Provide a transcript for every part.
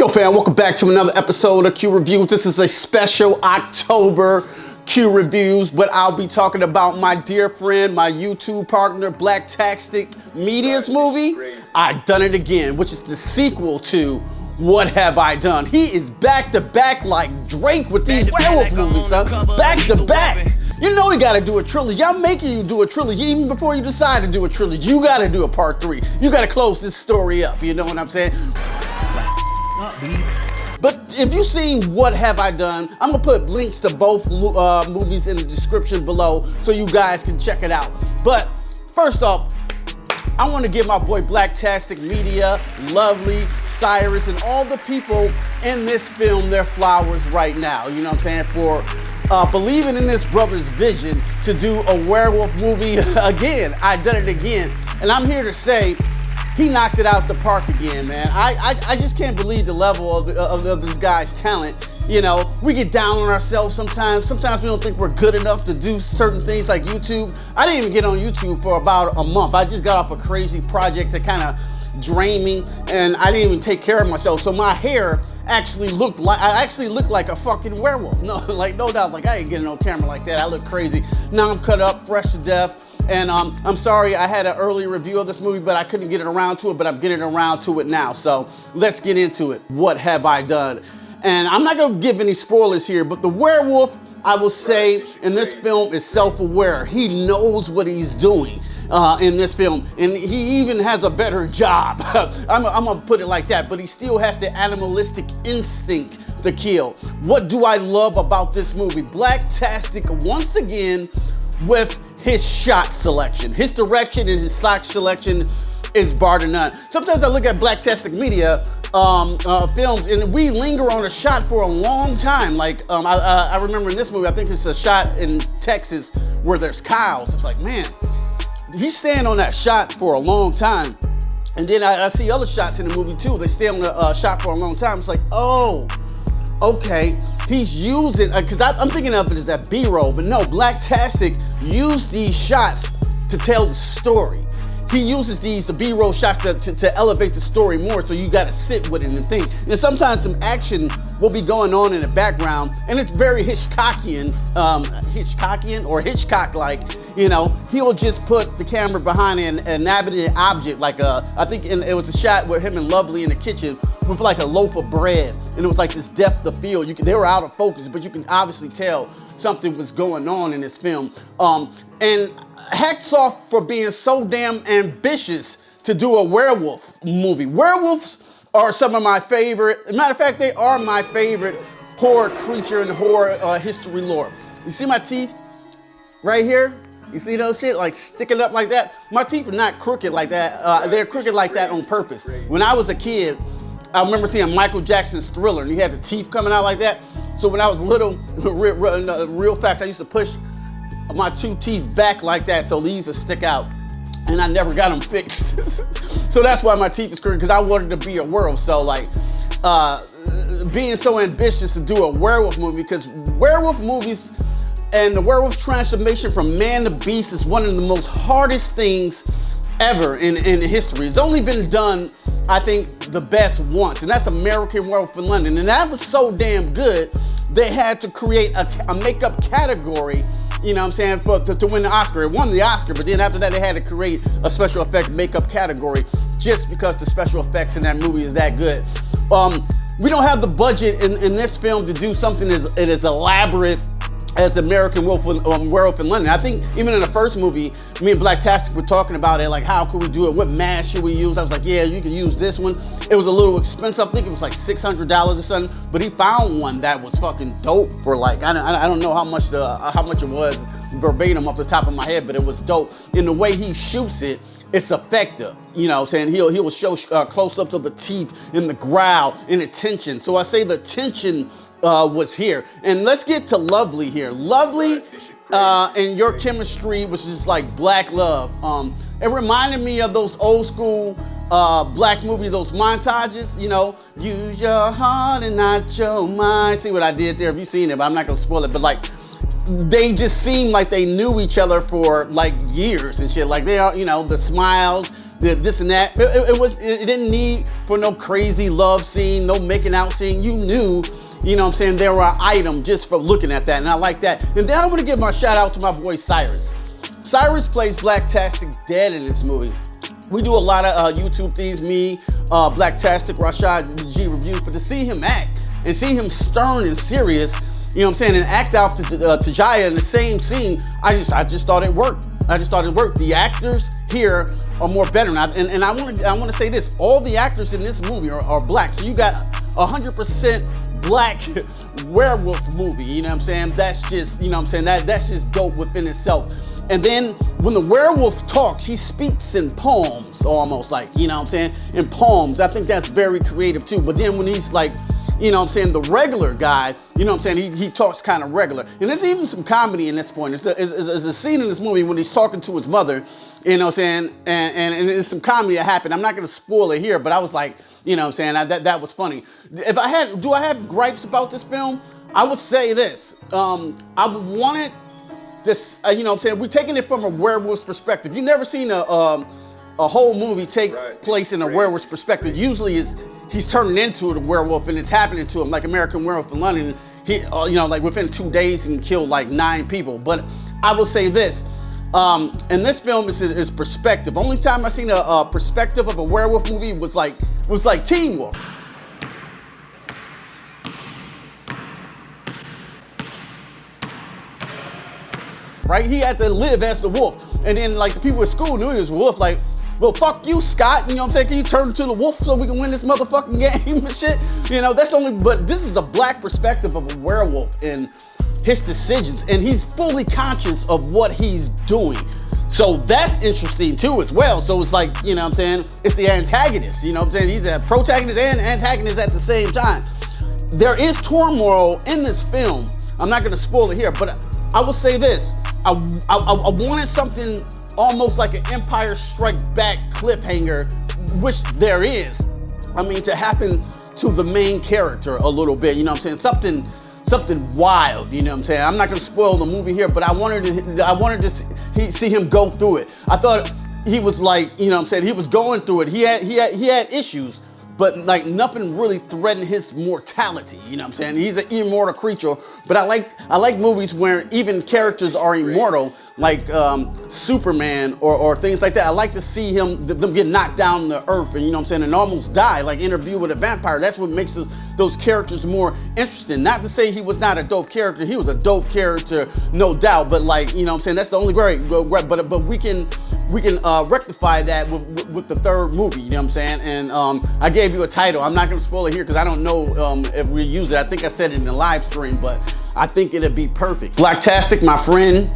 Yo fam, welcome back to another episode of Q Reviews. This is a special October Q Reviews, but I'll be talking about my dear friend, my YouTube partner, Blacktastic Media's movie, I Done It Again, which is the sequel to What Have I Done? He is back to back like Drake with these werewolf movies, son. Back to back. You know he gotta do a trilogy. I'm making you do a trilogy even before you decide to do a trilogy. You gotta do a part 3. You gotta close this story up, you know what I'm saying? But if you've seen What Have I Done, I'm gonna put links to both movies in the description below so you guys can check it out. But first off, I wanna give my boy Blacktastic Media, Lovely, Cyrus, and all the people in this film their flowers right now. You know what I'm saying? For believing in this brother's vision to do a werewolf movie again. I Done It Again. And I'm here to say, he knocked it out the park again, man. I just can't believe the level of this guy's talent. You know, we get down on ourselves sometimes. Sometimes we don't think we're good enough to do certain things like YouTube. I didn't even get on YouTube for about a month. I just got off a crazy project that kind of drained me, and I didn't even take care of myself. So my hair actually looked like, a fucking werewolf. No, like no doubt, like I ain't getting on camera like that. I look crazy. Now I'm cut up, fresh to death. And I'm sorry I had an early review of this movie, but I couldn't get it around to it, but I'm getting around to it now. So let's get into it. What have I done? And I'm not gonna give any spoilers here, but the werewolf, I will say, in this film is self-aware. He knows what he's doing in this film, and he even has a better job. I'm gonna put it like that, but he still has the animalistic instinct to kill. What do I love about this movie? Blacktastic, once again, with his shot selection. His direction and his shot selection is bar to none. Sometimes I look at Blacktastic Media films and we linger on a shot for a long time. Like I remember in this movie, I think it's a shot in Texas where there's cows. It's like, man, he's staying on that shot for a long time. And then I see other shots in the movie too. They stay on the shot for a long time. It's like, oh, okay, he's using, because I'm thinking of it as that B-roll, but no, Blacktastic used these shots to tell the story. He uses these B-roll shots to elevate the story more, so you gotta sit with it and think. And sometimes some action will be going on in the background, and it's very Hitchcockian or Hitchcock-like. You know, he'll just put the camera behind an inanimate object, like I think it was a shot where him and Lovely in the kitchen with like a loaf of bread, and it was like this depth of field. They were out of focus, but you can obviously tell something was going on in this film. And hats off for being so damn ambitious to do a werewolf movie. Werewolves are some of my favorite, matter of fact, they are my favorite horror creature in horror history lore. You see my teeth right here? You see those shit like sticking up like that? My teeth are not crooked like that. They're crooked like that on purpose. When I was a kid, I remember seeing Michael Jackson's Thriller, and he had the teeth coming out like that. So when I was little, real fact, I used to push my 2 teeth back like that so these would stick out, and I never got them fixed. So that's why my teeth is crooked, because I wanted to be a werewolf. So like, being so ambitious to do a werewolf movie, because werewolf movies and the werewolf transformation from man to beast is one of the most hardest things ever in history. It's only been done, I think, the best once, and that's American Werewolf in London. And that was so damn good, they had to create a makeup category, you know what I'm saying, to win the Oscar. It won the Oscar, but then after that, they had to create a special effect makeup category just because the special effects in that movie is that good. We don't have the budget in this film to do something as elaborate as American Werewolf in London. I think even in the first movie, me and Blacktastic were talking about it, like how could we do it? What mask should we use? I was like, yeah, you can use this one. It was a little expensive. I think it was like $600 or something, but he found one that was fucking dope for like, I don't know how much it was verbatim off the top of my head, but it was dope. In the way he shoots it, it's effective. You know what I'm saying? He'll show close-ups of the teeth and the growl and the tension. So I say the tension was here. And let's get to Lovely here. Lovely and your chemistry was just like black love. It reminded me of those old school black movie, those montages, you know, use your heart and not your mind. See what I did there? Have you seen it? But I'm not gonna spoil it, but like, they just seemed like they knew each other for like years and shit. Like they are, you know, the smiles, this and that. It didn't need for no crazy love scene, no making out scene. You knew, you know what I'm saying, there were an item just for looking at that, and I like that. And then I want to give my shout out to my boy Cyrus. Cyrus plays Blacktastic dead in this movie. We do a lot of YouTube things, me, Blacktastic, Rashad G reviews, but to see him act and see him stern and serious, you know what I'm saying, and act out to Jaya in the same scene, I just thought it worked. I just thought it worked. The actors here are more better, and I want to say this: all the actors in this movie are black. So you got 100% black werewolf movie. You know what I'm saying? That's just, you know what I'm saying, that's just dope within itself. And then when the werewolf talks, he speaks in poems, almost like, you know what I'm saying, in poems. I think that's very creative too. But then when he's like, you know what I'm saying, the regular guy, you know what I'm saying, he talks kind of regular. And there's even some comedy in this point. There's a scene in this movie when he's talking to his mother, you know what I'm saying, and there's some comedy that happened. I'm not going to spoil it here, but I was like, you know what I'm saying, that was funny. Do I have gripes about this film? I would say this. I wanted this, you know what I'm saying, we're taking it from a werewolf's perspective. You've never seen a whole movie take place in a werewolf's perspective. Usually he's turning into the werewolf and it's happening to him, like American Werewolf in London. He, you know, like within 2 days he killed like 9 people. But I will say this, and this film is perspective. Only time I seen a perspective of a werewolf movie was like Teen Wolf. Right? He had to live as the wolf. And then like the people at school knew he was a wolf, like, well, fuck you, Scott. You know what I'm saying? Can you turn into the wolf so we can win this motherfucking game and shit? You know, that's only, but this is the black perspective of a werewolf and his decisions. And he's fully conscious of what he's doing. So that's interesting too as well. So it's like, you know what I'm saying? It's the antagonist, you know what I'm saying? He's a protagonist and antagonist at the same time. There is turmoil in this film. I'm not gonna spoil it here, but I will say this. I wanted something almost like an Empire Strike Back cliffhanger, which there is. I mean, to happen to the main character a little bit, you know what I'm saying? Something wild, you know what I'm saying? I'm not gonna spoil the movie here, but I wanted to see him go through it. I thought he was like, you know what I'm saying, he was going through it. He had issues, but like nothing really threatened his mortality, you know what I'm saying? He's an immortal creature, but I like movies where even characters are immortal, like Superman or things like that. I like to see them get knocked down to earth and, you know what I'm saying, and almost die, like Interview with a Vampire. That's what makes those characters more interesting. Not to say he was not a dope character. He was a dope character, no doubt, but like, you know what I'm saying, that's the only great, but we can rectify that with the third movie, you know what I'm saying? And I gave you a title. I'm not gonna spoil it here because I don't know if we use it. I think I said it in the live stream, but I think it'd be perfect. Blacktastic, my friend,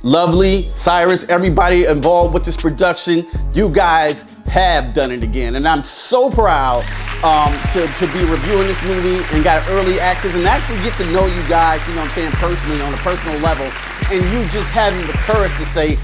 Lovely, Cyrus, everybody involved with this production, you guys have done it again. And I'm so proud to be reviewing this movie and got early access and actually get to know you guys, you know what I'm saying, personally, on a personal level. And you just having the courage to say,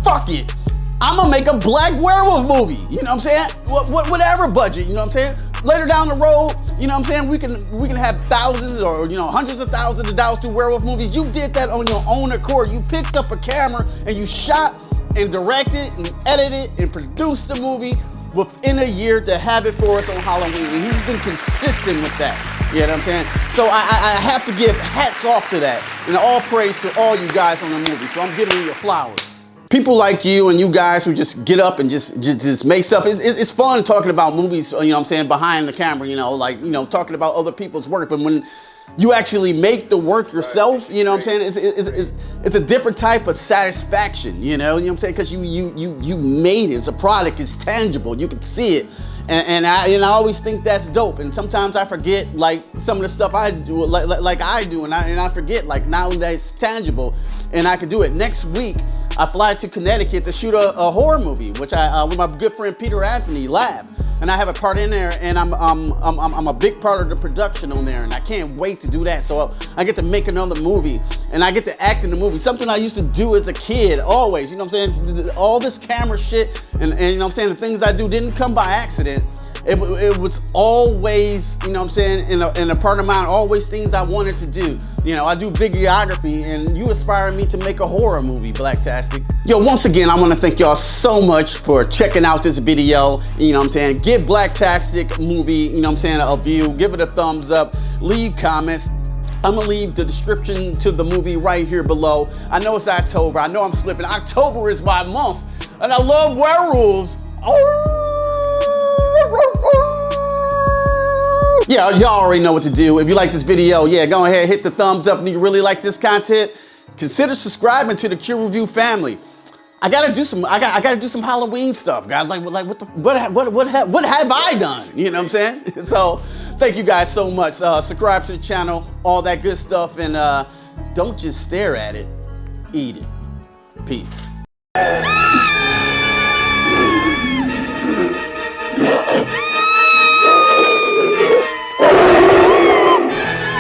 fuck it, I'm gonna make a black werewolf movie. You know what I'm saying? Whatever budget, you know what I'm saying? Later down the road, you know what I'm saying, we can have thousands or, you know, hundreds of thousands of dollars to werewolf movies. You did that on your own accord. You picked up a camera and you shot and directed and edited and produced the movie within a year to have it for us on Halloween. And he's been consistent with that. You know what I'm saying? So I have to give hats off to that. And all praise to all you guys on the movie. So I'm giving you your flowers. People like you and you guys who just get up and just make stuff. It's fun talking about movies, you know what I'm saying, behind the camera, you know, like, you know, talking about other people's work. But when you actually make the work yourself, you know what I'm saying, it's a different type of satisfaction, you know what I'm saying? Because you made it. It's a product, it's tangible, you can see it. And I always think that's dope. And sometimes I forget like some of the stuff I do, like I do, and I forget like now that it's tangible and I can do it. Next week, I fly to Connecticut to shoot a horror movie, which with my good friend Peter Anthony Lab. And I have a part in there, and I'm a big part of the production on there, and I can't wait to do that. So I get to make another movie, and I get to act in the movie. Something I used to do as a kid, always. You know what I'm saying? All this camera shit, and you know what I'm saying, the things I do didn't come by accident. It was always, you know what I'm saying, in a part of mine, always things I wanted to do. You know, I do videography, and you inspired me to make a horror movie, Blacktastic. Yo, once again, I want to thank y'all so much for checking out this video. You know what I'm saying? Give Blacktastic movie, you know what I'm saying, a view. Give it a thumbs up. Leave comments. I'm gonna leave the description to the movie right here below. I know it's October. I know I'm slipping. October is my month, and I love werewolves. Yeah, y'all already know what to do. If you like this video, yeah, go ahead, hit the thumbs up. And you really like this content, consider subscribing to the Q Review family. I gotta do some Halloween stuff, guys. Like what have I done? You know what I'm saying? So thank you guys so much. Subscribe to the channel, all that good stuff, and don't just stare at it, eat it. Peace.